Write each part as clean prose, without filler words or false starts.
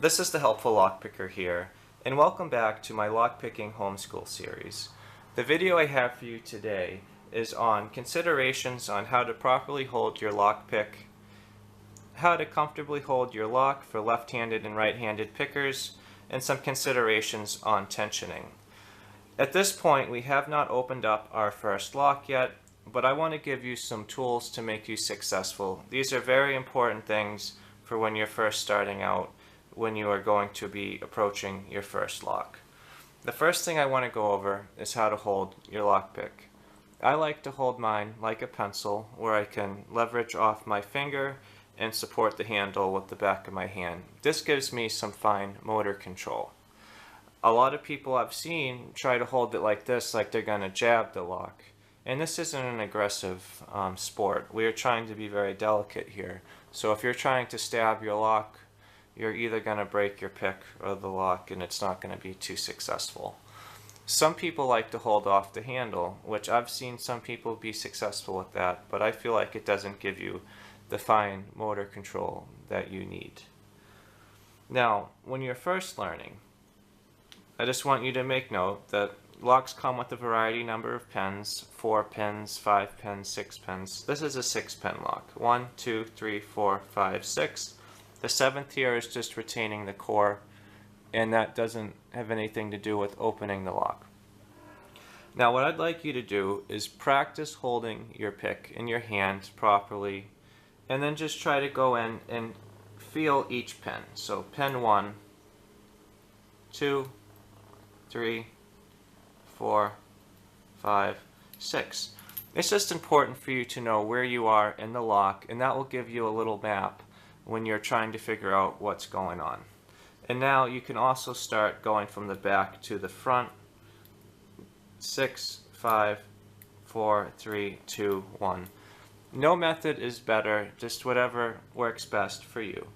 This is the Helpful Lockpicker here, and welcome back to my lockpicking homeschool series. The video I have for you today is on considerations on how to properly hold your lockpick, how to comfortably hold your lock for left-handed and right-handed pickers, and some considerations on tensioning. At this point, we have not opened up our first lock yet, but I want to give you some tools to make you successful. These are very important things for when you're first starting out, when you are going to be approaching your first lock. The first thing I want to go over is how to hold your lockpick. I like to hold mine like a pencil, where I can leverage off my finger and support the handle with the back of my hand. This gives me some fine motor control. A lot of people I've seen try to hold it like this, like they're going to jab the lock. And this isn't an aggressive sport. We are trying to be very delicate here. So if you're trying to stab your lock, you're either going to break your pick or the lock, and it's not going to be too successful. Some people like to hold off the handle, which I've seen some people be successful with that, but I feel like it doesn't give you the fine motor control that you need. Now, when you're first learning, I just want you to make note that locks come with a variety number of pins, 4 pins, 5 pins, 6 pins. This is a 6-pin lock. 1, 2, 3, 4, 5, 6. The 7th here is just retaining the core, and that doesn't have anything to do with opening the lock. Now what I'd like you to do is practice holding your pick in your hand properly, and then just try to go in and feel each pin. So pin 1, 2, 3, 4, 5, 6. It's just important for you to know where you are in the lock, and that will give you a little map when you're trying to figure out what's going on. And now you can also start going from the back to the front. 6, 5, 4, 3, 2, 1. No method is better, just whatever works best for you.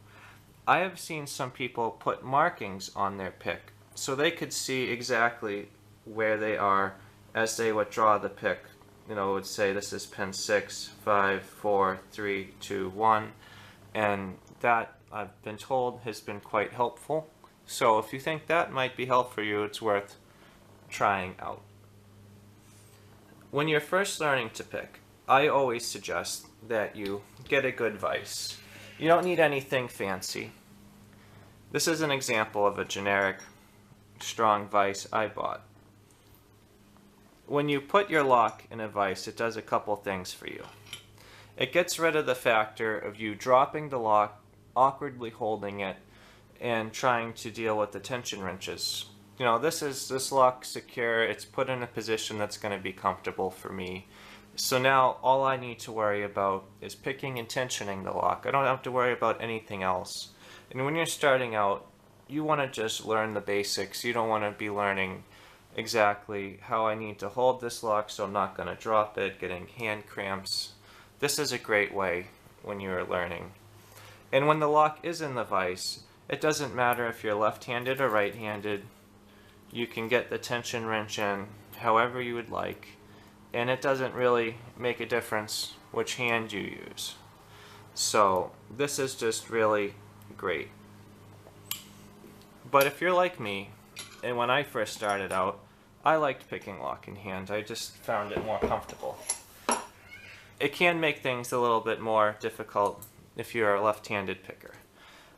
I have seen some people put markings on their pick so they could see exactly where they are as they would draw the pick. You know, it would say this is pin 6, 5, 4, 3, 2, 1. And that, I've been told, has been quite helpful. So if you think that might be helpful for you, it's worth trying out. When you're first learning to pick, I always suggest that you get a good vise. You don't need anything fancy. This is an example of a generic strong vise I bought. When you put your lock in a vise, it does a couple things for you. It gets rid of the factor of you dropping the lock, awkwardly holding it, and trying to deal with the tension wrenches. You know, this lock's secure, it's put in a position that's going to be comfortable for me. So now all I need to worry about is picking and tensioning the lock. I don't have to worry about anything else. And when you're starting out, you want to just learn the basics. You don't want to be learning exactly how I need to hold this lock so I'm not going to drop it, getting hand cramps. This is a great way when you're learning. And when the lock is in the vise, it doesn't matter if you're left-handed or right-handed. You can get the tension wrench in however you would like, and it doesn't really make a difference which hand you use. So this is just really great. But if you're like me, and when I first started out, I liked picking lock in hand. I just found it more comfortable. It can make things a little bit more difficult if you're a left-handed picker.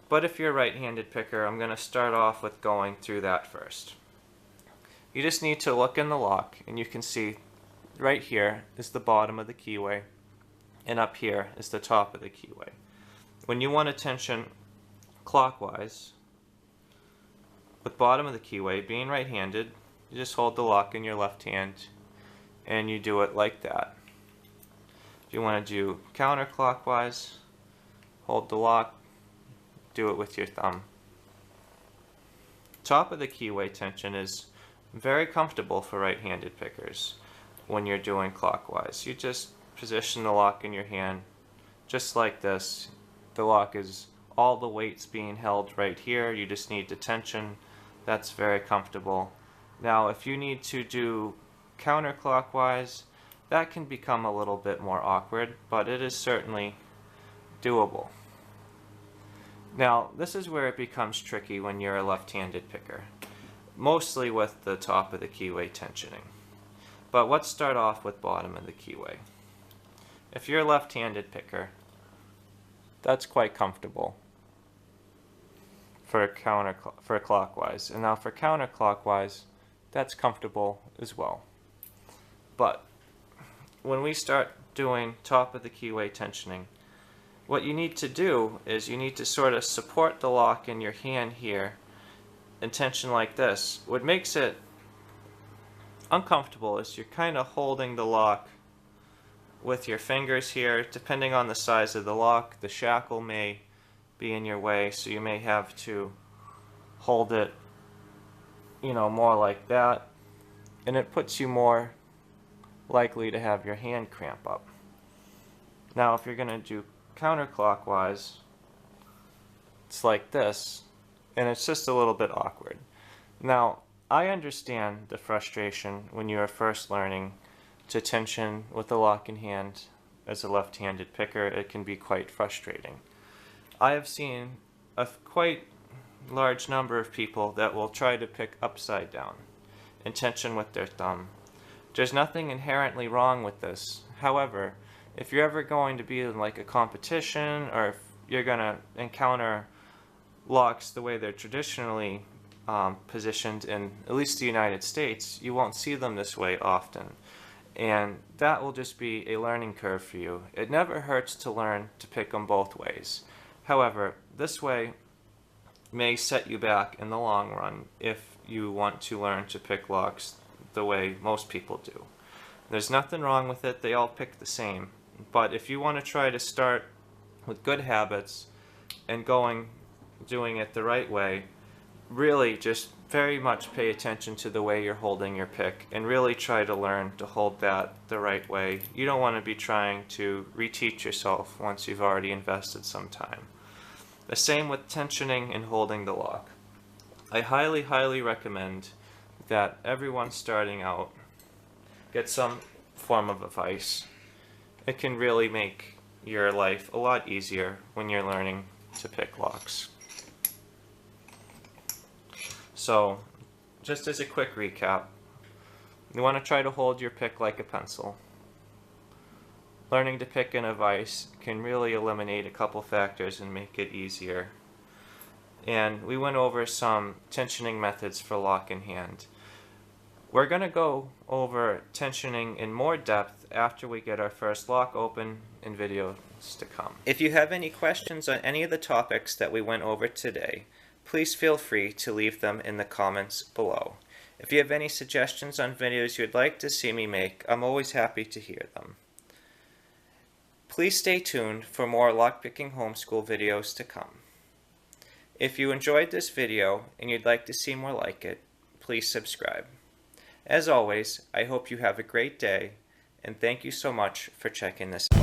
But if you're a right-handed picker, I'm going to start off with going through that first. You just need to look in the lock, and you can see right here is the bottom of the keyway, and up here is the top of the keyway. When you want to tension clockwise, with bottom of the keyway being right-handed, you just hold the lock in your left hand, and you do it like that. If you want to do counterclockwise, hold the lock, do it with your thumb. Top of the keyway tension is very comfortable for right-handed pickers when you're doing clockwise. You just position the lock in your hand just like this. The lock is all the weight's being held right here. You just need to tension. That's very comfortable. Now if you need to do counterclockwise, that can become a little bit more awkward, but it is certainly doable. Now, this is where it becomes tricky when you're a left-handed picker, mostly with the top of the keyway tensioning. But let's start off with bottom of the keyway. If you're a left-handed picker, that's quite comfortable for clockwise. And now for counterclockwise, that's comfortable as well. But when we start doing top of the keyway tensioning, what you need to do is you need to sort of support the lock in your hand here and tension like this. What makes it uncomfortable is you're kind of holding the lock with your fingers here. Depending on the size of the lock, the shackle may be in your way, so you may have to hold it, more like that, and it puts you more likely to have your hand cramp up. Now if you're going to do counterclockwise, it's like this, and it's just a little bit awkward. Now I understand the frustration when you are first learning to tension with the lock in hand. As a left-handed picker, it can be quite frustrating. I have seen a quite large number of people that will try to pick upside down and tension with their thumb. There's nothing inherently wrong with this. However, if you're ever going to be in like a competition, or if you're going to encounter locks the way they're traditionally positioned in at least the United States, you won't see them this way often. And that will just be a learning curve for you. It never hurts to learn to pick them both ways. However, this way may set you back in the long run if you want to learn to pick locks the way most people do. There's nothing wrong with it, they all pick the same. But if you want to try to start with good habits and doing it the right way, really just very much pay attention to the way you're holding your pick and really try to learn to hold that the right way. You don't want to be trying to reteach yourself once you've already invested some time. The same with tensioning and holding the lock. I highly, highly recommend that everyone starting out get some form of a vise. It can really make your life a lot easier when you're learning to pick locks. So, just as a quick recap, you want to try to hold your pick like a pencil. Learning to pick in a vise can really eliminate a couple factors and make it easier. And we went over some tensioning methods for lock in hand. We're going to go over tensioning in more depth after we get our first lock open in videos to come. If you have any questions on any of the topics that we went over today, please feel free to leave them in the comments below. If you have any suggestions on videos you'd like to see me make, I'm always happy to hear them. Please stay tuned for more lockpicking homeschool videos to come. If you enjoyed this video and you'd like to see more like it, please subscribe. As always, I hope you have a great day, and thank you so much for checking this out.